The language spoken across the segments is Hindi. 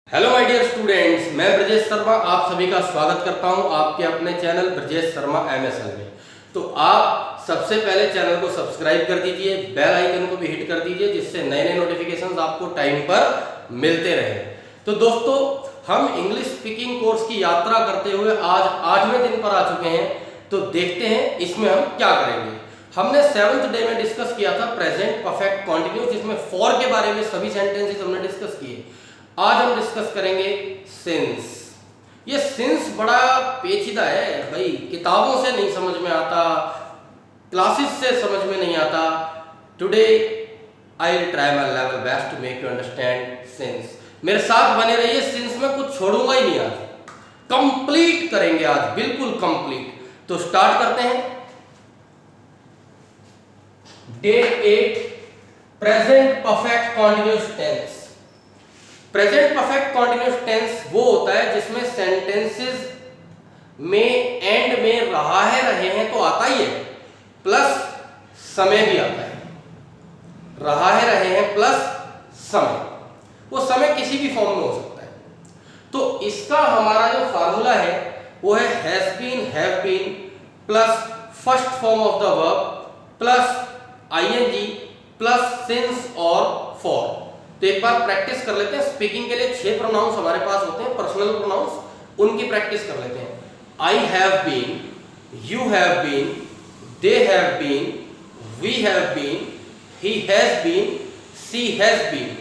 हेलो माय डियर स्टूडेंट्स, मैं ब्रजेश शर्मा आप सभी का स्वागत करता हूं आपके अपने चैनल ब्रजेश शर्मा एमएसएल में। तो आप सबसे पहले चैनल को सब्सक्राइब कर दीजिए, बेल आइकन को भी हिट कर दीजिए जिससे नए नए नोटिफिकेशंस आपको टाइम पर मिलते रहे। तो दोस्तों, हम इंग्लिश स्पीकिंग कोर्स की यात्रा करते हुए आज 8वें दिन पर आ चुके हैं। तो देखते हैं इसमें हम क्या करेंगे। हमने 7th डे में डिस्कस किया था प्रेजेंट परफेक्ट कंटिन्यूअस, जिसमें फॉर के बारे में सभी सेंटेंसेस हमने डिस्कस किए। आज हम डिस्कस करेंगे सिंस। ये सिंस बड़ा पेचीदा है भाई, किताबों से नहीं समझ में आता, क्लासेस से समझ में नहीं आता। Today I will try my level best to make you understand since. मेरे साथ बने रहिए, सिंस में कुछ छोड़ूंगा ही नहीं, आज कंप्लीट करेंगे, आज बिल्कुल कंप्लीट। तो स्टार्ट करते हैं। Day 8 present perfect continuous tense. Present perfect continuous tense वो होता है जिसमें सेंटेंसेस में एंड में रहा है रहे हैं तो आता ही है, प्लस समय भी आता है। रहा है रहे हैं प्लस समय, वो समय किसी भी फॉर्म में हो सकता है। तो इसका हमारा जो फार्मूला है वो है has been, have been plus first form of the verb plus ING plus since और फॉर। तो एक बार प्रैक्टिस कर लेते हैं। स्पीकिंग के लिए 6 प्रोनाउंस हमारे पास होते हैं, पर्सनल प्रोनाउंस, उनकी प्रैक्टिस कर लेते हैं। I have been, you have been, they have been, we have been, he has been, she has been.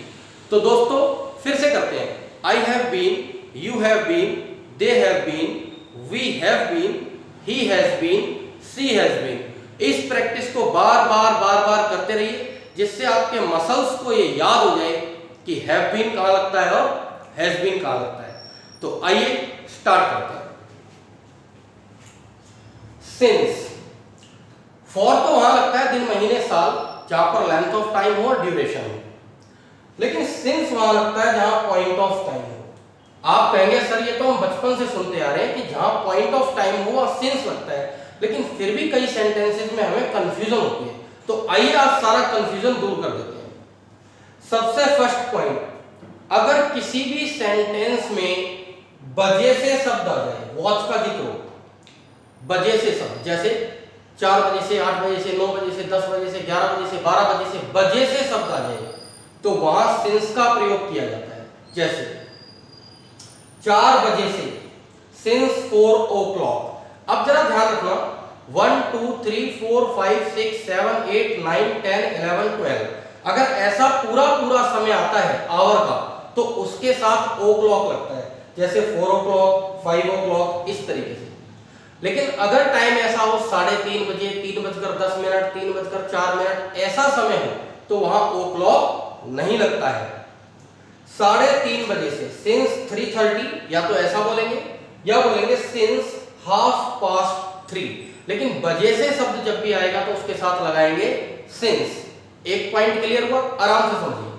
तो दोस्तों फिर से करते हैं। I have been, you have been, they have been, we have been, he has been, she has been. इस प्रैक्टिस को बार बार करते रहिए जिससे आपके मसल्स को ये याद हो जाए कि हैव बीन कहां लगता है और हैज बीन कहां लगता है। तो आइए स्टार्ट करते हैं। सिंस, फॉर तो वहां लगता है दिन महीने साल जहां पर लेंथ ऑफ टाइम हो और ड्यूरेशन हो, लेकिन सिंस वहां लगता है जहां पॉइंट ऑफ टाइम हो। आप कहेंगे सर ये तो हम बचपन से सुनते आ रहे हैं कि जहां पॉइंट ऑफ टाइम हो वहां सिंस लगता है, लेकिन फिर भी कई सेंटेंसेस में हमें कंफ्यूजन होती है। तो आइए आज सारा कंफ्यूजन दूर कर देते हैं। सबसे फर्स्ट पॉइंट, अगर किसी भी सेंटेंस में बजे से शब्द आ जाए, वॉच का जिक्र हो, बजे से शब्द, जैसे 4 बजे से, 8 बजे से, 9 बजे से, 10 बजे से, 11 बजे से, 12 बजे से, बजे से शब्द आ जाए तो वहां सिंस का प्रयोग किया जाता है। जैसे 4 बजे से, सिंस 4 o'clock। अब जरा ध्यान रखना, 1 2 3 4 5 6 7 8 9 10 11 12, अगर ऐसा पूरा समय आता है आवर का तो उसके साथ ओ क्लॉक लगता है, जैसे 4 o'clock, 5 o'clock, इस तरीके से। लेकिन अगर टाइम ऐसा हो 3:30 बजे, 3:10, 3:04, ऐसा समय हो तो वहां ओ क्लॉक नहीं लगता है। 3:30 बजे से, सिंस 3:30, या तो ऐसा बोलेंगे या बोलेंगे सिंस 3:30। लेकिन बजे से शब्द जब भी आएगा तो उसके साथ लगाएंगे सिंस। एक पॉइंट क्लियर हुआ, आराम से समझिए।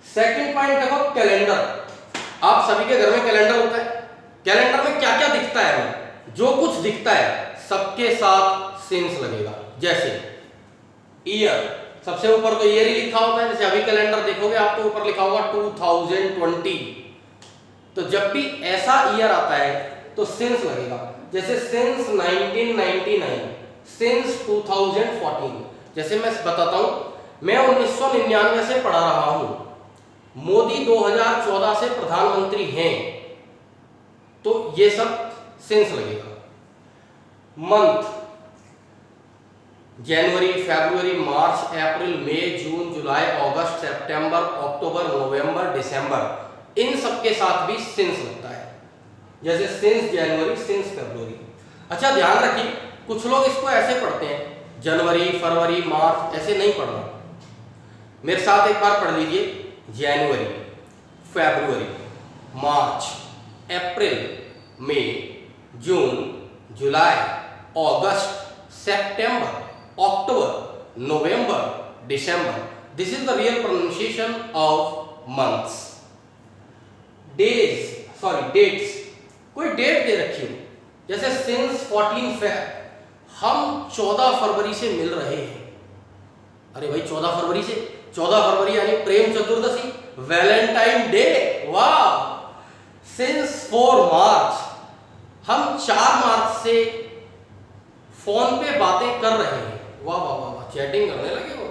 सेकंड पॉइंट देखो, कैलेंडर। आप सभी के घर में कैलेंडर होता है। कैलेंडर में क्या क्या दिखता है हमें? जो कुछ दिखता है सबके साथ सिंस लगेगा। जैसे ईयर, सबसे ऊपर तो ईयर ही लिखा होता है। जैसे अभी कैलेंडर देखोगे आपको ऊपर लिखा होगा 2020, तो जब भी ऐसा ईयर आता है तो सिंस लगेगा। जैसे सिंस 1999, सिंस 2014। जैसे मैं बताता हूं, मैं 1999 से पढ़ा रहा हूं, मोदी 2014 से प्रधानमंत्री हैं, तो ये सब सिंस लगेगा। मंथ, जनवरी, February, March, April, May, June, July, August, September, October, November, दिसंबर, इन सब के साथ भी सिंस लगता है। जैसे सिंस जनवरी, सिंस फरवरी। अच्छा ध्यान रखिए, कुछ लोग इसको ऐसे पढ़ते हैं, जनवरी, फरवरी, मार्च, ऐसे नहीं पढ़ना। मेरे साथ एक बार पढ़ लीजिए, January, February, March, April, May, June, July, August, September, October, November, December. This is the real pronunciation of months. Dates, कोई डेट दे रखी हो, जैसे सिंस 14 फेब, हम 14 फरवरी से मिल रहे हैं। अरे भाई 14 फरवरी से, 14 फरवरी यानी प्रेम चतुर्दशी, वैलेंटाइन डे, वाह। सिंस 4 मार्च, हम 4 मार्च से फोन पे बातें कर रहे हैं, वाह वाह वाह वाह, चैटिंग करने लगे हो।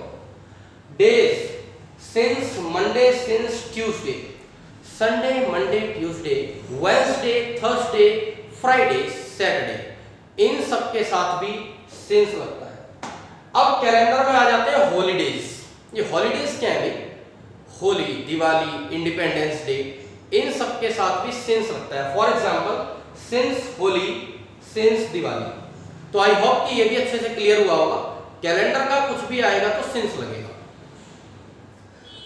Days, since Monday, since Tuesday, Sunday, Monday, Tuesday, Wednesday, Thursday, Friday, Saturday, इन सब के साथ भी सिंस लगता है। अब कैलेंडर में आ जाते हैं हॉलीडेज। ये हॉलीडेज क्या है भाई? होली, दिवाली, इंडिपेंडेंस डे, इन सब के साथ भी सिंस लगता है। For example, since Holi, since Diwali. तो आई होप कि ये भी अच्छे से क्लियर हुआ होगा। कैलेंडर का कुछ भी आएगा तो सिंस लगेगा।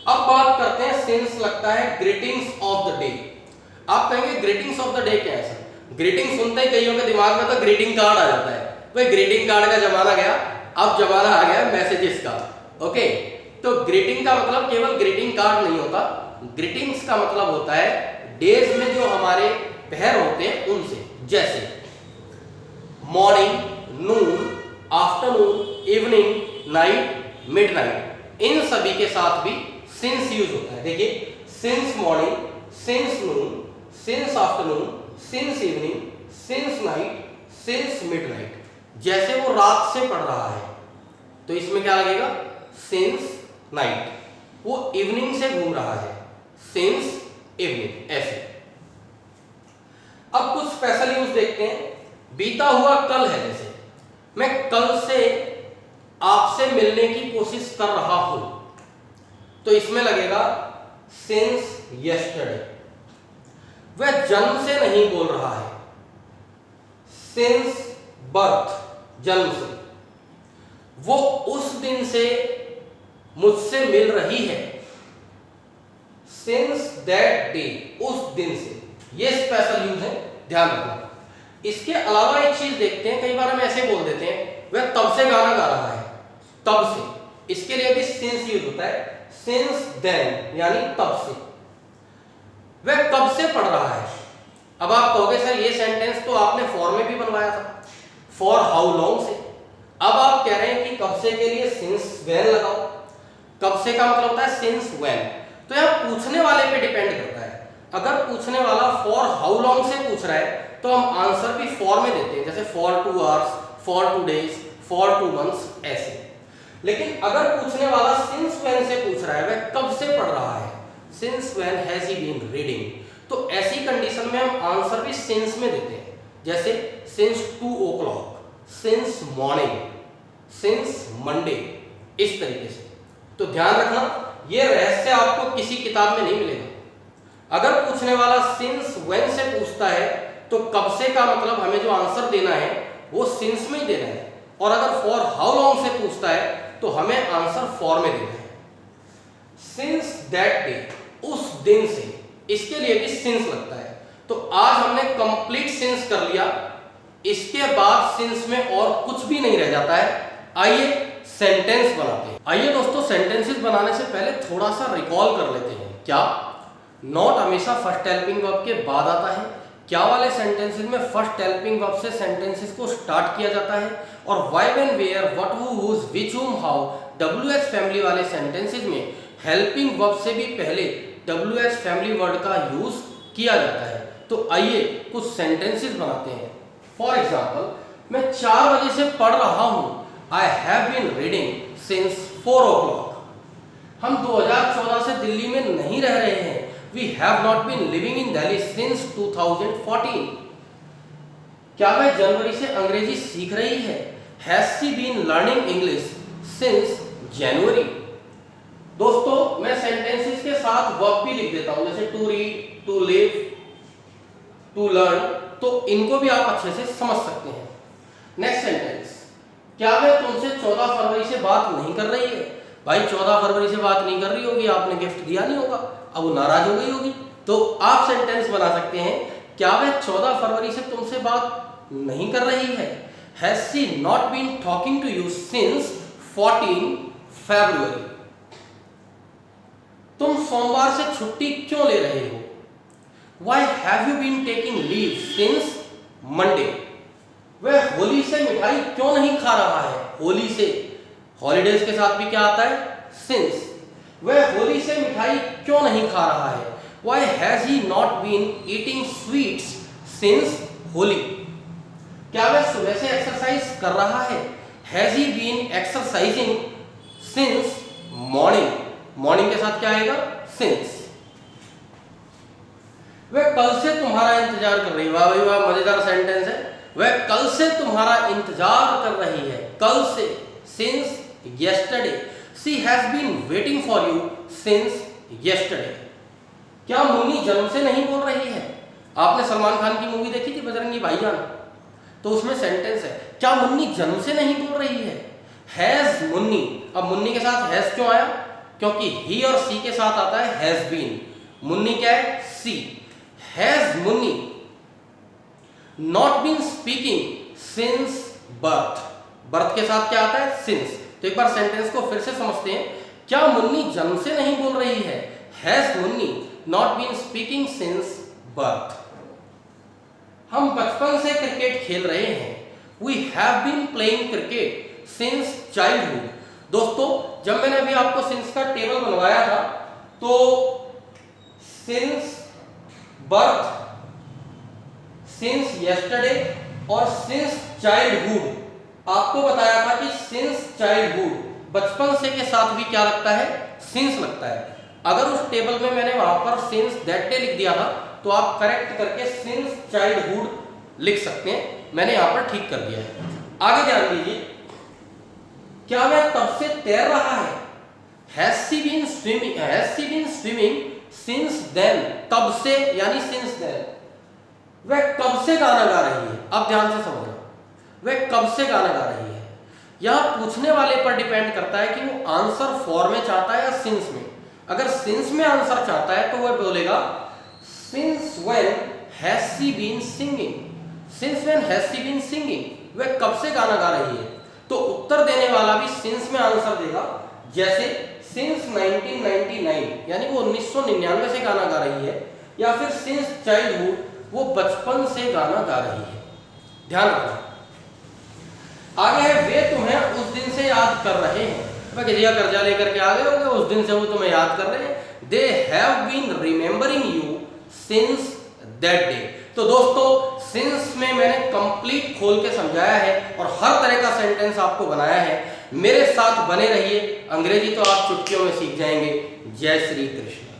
अब बात करते हैं सिंस लगता है ग्रीटिंग्स ऑफ द डे। आप कहेंगे ग्रीटिंग्स ऑफ द डे क्या है सर? ग्रीटिंग सुनते ही कईयों के दिमाग में तो ग्रीटिंग कार्ड आ जाता है। भाई ग्रीटिंग कार्ड का जमाना गया, अब जमाना आ गया मैसेजेस का। ओके, तो ग्रीटिंग का मतलब केवल ग्रीटिंग कार्ड नहीं होता। ग्रीटिंग्स का मतलब होता है डेज में जो हमारे पहर होते हैं उनसे, जैसे morning, noon, afternoon, evening, night, midnight, इन सभी के साथ भी सिंस यूज होता है। देखिए, since morning, since noon, since afternoon, since evening, since night, since midnight. जैसे वो रात से पढ़ रहा है तो इसमें क्या लगेगा? Since night. वो इवनिंग से घूम रहा है, सिंस इवनिंग। ऐसे अब कुछ स्पेशल यूज देखते हैं। बीता हुआ कल है, जैसे मैं कल से आपसे मिलने की कोशिश कर रहा हूं, तो इसमें लगेगा सिंस यस्टरडे। वह जन्म से नहीं बोल रहा है, सिंस बर्थ, जन्म से। वो उस दिन से मुझसे मिल रही है, सिंस दैट डे, उस दिन से। ये स्पेशल यूज है, ध्यान रखना। इसके अलावा एक चीज देखते हैं, कई बार हम ऐसे बोल देते हैं वह तब से गाना गा रहा है, तब से। इसके लिए भी सिंस यूज होता है, सिंस देन, यानी तब से। वह कब से पढ़ रहा है। अब आप कहोगे सर ये सेंटेंस तो आपने फॉर में भी बनवाया था, फॉर हाउ लॉन्ग से। अब आप कह रहे हैं कि कब से के लिए सिंस व्हेन लगाओ। कब से का मतलब होता है सिंस व्हेन। तो यह पूछने वाले पे डिपेंड करता है। अगर पूछने वाला फॉर हाउ लॉन्ग से पूछ रहा है तो हम आंसर भी फॉर में देते हैं, जैसे for 2 hours, for 2 days, for 2 months, ऐसे। लेकिन अगर पूछने वाला सिंस व्हेन से पूछ रहा है, वह कब से पढ़ रहा है, since when has he been reading, तो ऐसी कंडीशन में हम आंसर भी सिंस में देते हैं, जैसे since 2 o'clock, since morning, since Monday, इस तरीके से। तो ध्यान रखना, ये रहस्य आपको किसी किताब में नहीं मिलेगा। अगर पूछने वाला सिंस व्हेन से पूछता है तो कब से का मतलब हमें जो आंसर देना है वो सिंस में ही देना है, और अगर फॉर हाउ लॉन्ग से पूछता है तो हमें आंसर फॉर में देना है। सिंस दैट डे, उस दिन से, इसके लिए भी सिंस लगता है। तो आज हमने कंप्लीट सिंस कर लिया। इसके बाद सिंस में और कुछ भी नहीं रह जाता है। आइए सेंटेंस बनाते हैं। आइए दोस्तों, सेंटेंसेस बनाने से पहले थोड़ा सा रिकॉल कर लेते हैं। क्या नॉट हमेशा फर्स्ट हेल्पिंग वर्ब के बाद आता है? क्या वाले सेंटेंसेस में फर्स्ट हेल्पिंग वर्ब से सेंटेंसेस को स्टार्ट किया जाता है? और why, when, where, what, who, whose, which, whom, how, WH family वाले सेंटेंसेस में हेल्पिंग वर्ब से भी पहले WH फैमिली वर्ड का यूज किया जाता है। तो आइए कुछ सेंटेंसेस बनाते हैं। फॉर एग्जाम्पल, मैं 4 बजे से पढ़ रहा हूं। I have been reading since 4 o'clock। हम 2014 से दिल्ली में नहीं रह रहे हैं। We have not been living in Delhi since 2014। क्या वह जनवरी से अंग्रेजी सीख रही है? Has she been learning English since January? दोस्तों, मैं सेंटेंसेस के साथ वर्ब भी लिख देता हूं, जैसे to read, to live, to learn, तो इनको भी आप अच्छे से समझ सकते हैं। नेक्स्ट सेंटेंस, क्या वह तुमसे 14 फरवरी से बात नहीं कर रही है? भाई 14 फरवरी से बात नहीं कर रही होगी, आपने गिफ्ट दिया नहीं होगा, अब वो नाराज हो गई होगी। तो आप सेंटेंस बना सकते हैं, क्या वह 14 फरवरी से तुमसे बात नहीं कर रही है? Has she not been talking to you since 14 February? तुम सोमवार से छुट्टी क्यों ले रहे हो? Why have you been taking leave since Monday? वह होली से मिठाई क्यों नहीं खा रहा है? होली से, हॉलीडेज के साथ भी क्या आता है? सिंस। वह होली से मिठाई क्यों नहीं खा रहा है? Why has he not been eating sweets since Holi? क्या वह सुबह से एक्सरसाइज कर रहा है? Has he been exercising since morning? Morning के साथ क्या आएगा? since। वह कल से तुम्हारा इंतजार कर रही है। वाह भाई वाह, मजेदार सेंटेंस है। वह कल से तुम्हारा इंतजार कर रही है। कल से, since yesterday। She has been waiting for you since yesterday। क्या मुन्नी जन्म से नहीं बोल रही है? आपने सलमान खान की मूवी देखी थी बजरंगी भाईजान, तो उसमें सेंटेंस है, क्या मुन्नी जन्म से नहीं बोल रही है? हैज मुन्नी। अब मुन्नी के साथ हैज क्यों आया? क्योंकि ही और सी के साथ आता है हैज बीन। मुन्नी क्या है? See. Has Munni not been speaking since birth. Birth के साथ क्या आता है? सिंस। तो एक बार सेंटेंस को फिर से समझते हैं। क्या मुन्नी जन्म से नहीं बोल रही है? Has Munni not been speaking since birth. हम बचपन से क्रिकेट खेल रहे हैं। We have been playing cricket since childhood. दोस्तों, जब मैंने अभी आपको सिंस का टेबल बनवाया था, तो सिंस बर्थ, सिंस यस्टरडे और सिंस चाइल्डहुड, आपको बताया था कि सिंस चाइल्डहुड बचपन से के साथ भी क्या लगता है? सिंस लगता है। अगर उस टेबल में मैंने वहां पर सिंस दैट डे लिख दिया था, तो आप करेक्ट करके सिंस चाइल्डहुड लिख सकते हैं। मैंने यहां पर ठीक कर दिया है। आगे ध्यान दीजिए, क्या वह तब से तैर रहा है? Has she been swimming since then? तब से यानी since then। वह कब से गाना गा रही है? अब ध्यान से समझना, वह कब से गाना गा रही है। यह पूछने वाले पर डिपेंड करता है कि वो आंसर फॉर में चाहता है या सिंस में। अगर सिंस में आंसर चाहता है तो वह बोलेगा since when has she been singing. Since when has she been singing, वह कब से गाना गा रही है, तो उत्तर देने वाला भी सिंस में आंसर देगा। जैसे सिंस 1999 यानी वो 1999 से गाना गा रही है, या फिर सिंस चाइल्डहुड वो बचपन से गाना गा रही है। ध्यान रखना। आगे है, वे तुम्हें उस दिन से याद कर रहे हैं। वह किसी का कर्जा लेकर के आ गए होंगे, उस दिन से वो तुम्हें याद कर रहे हैं। They have been remembering you since that day. तो दोस्तों, सिंस में मैंने कंप्लीट खोल के समझाया है और हर तरह का सेंटेंस आपको बनाया है। मेरे साथ बने रहिए, अंग्रेजी तो आप चुटकियों में सीख जाएंगे। जय श्री कृष्ण।